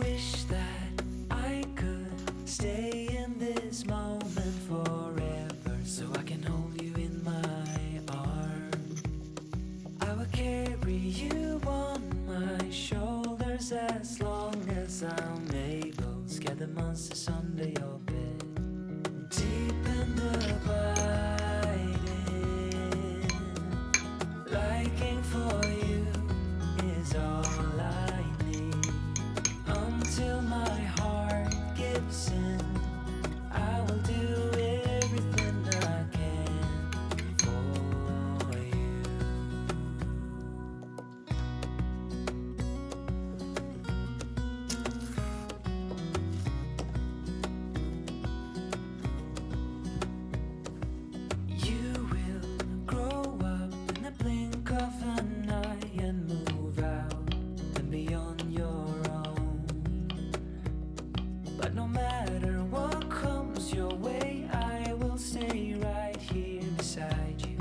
Wish that I could stay in this moment forever, so I can hold you in my arms. I will carry you on my shoulders as long as I'm able. Scare the monsters under your bed. Deep and abiding, liking for you is all I need. Until my heart gives in, I will do everything I can for you. You will grow up in the blink of an eye and move out and be on your own. But no matter what comes your way, I will stay right here beside you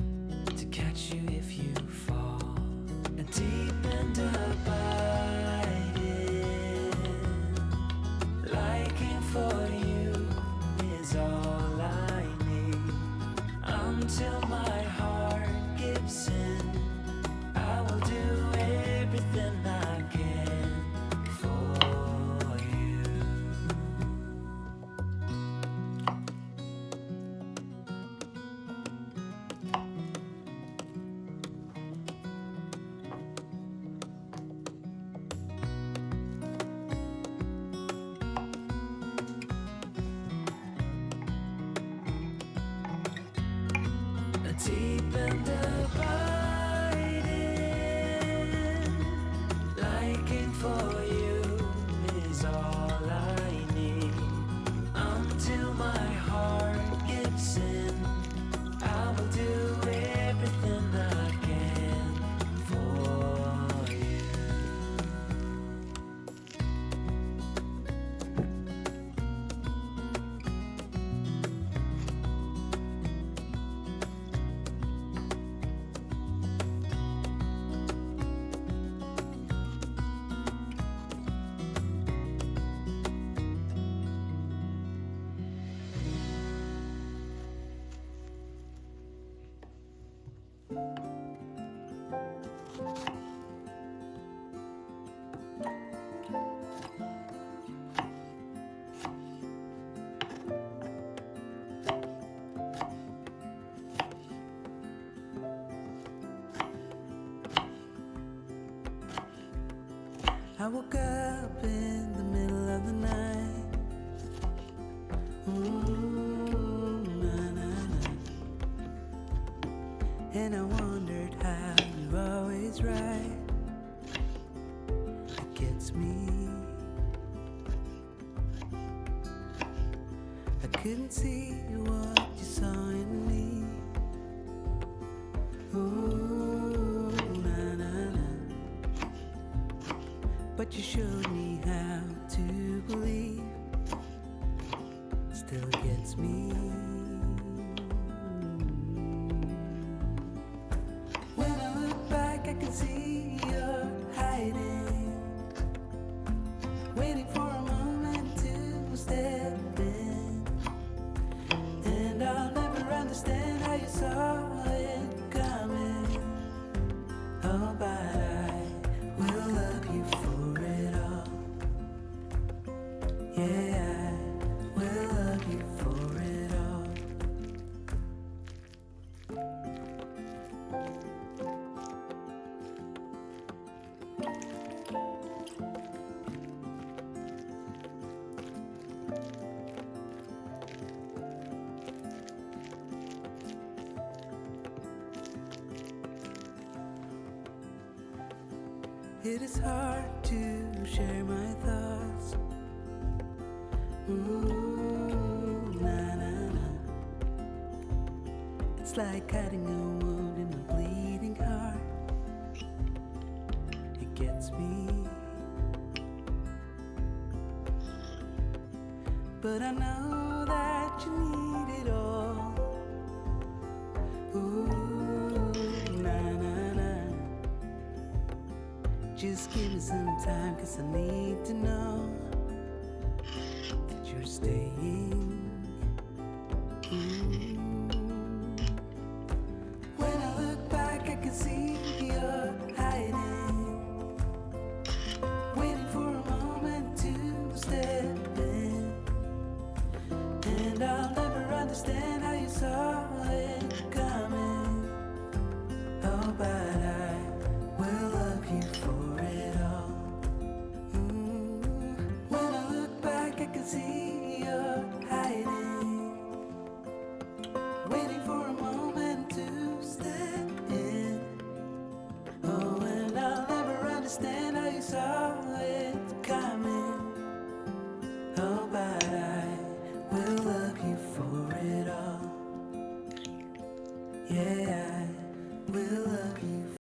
to catch you if you fall. And deep and abiding, liking for you is all I need. Until my heart gives in, I will do everything I can for you. Deep and abiding, liking for you is all I need. Until my heart gives in, I will do everything I can for you. I woke up in the middle of the night. Ooh, na, na, na. And I wondered how you're always right. It gets me. I couldn't see what you saw in me. Ooh, na, na, na. But you showed me how to believe. Still gets me. When I look back, I can see you're hiding, waiting for a moment to step in. And I'll never understand how you saw it coming. Oh, but I will love you for it all. Yeah, I will love you for it all. It is hard to share my thoughts. Ooh, na, na, na. It's like hiding a wound in a bleeding heart. It gets me. But I know that you need it all. Ooh, na, na, na. Just give me some time, 'cause I need to know. staying. When I look back, I can see you're hiding, waiting for a moment to step in. And I'll never understand how you saw it coming. Oh, but I will love you for it all. When I look back, I can see you're hiding, waiting for a moment to step in. Oh, and I'll never understand how you saw it coming. Oh, but I will love you for it all. Yeah.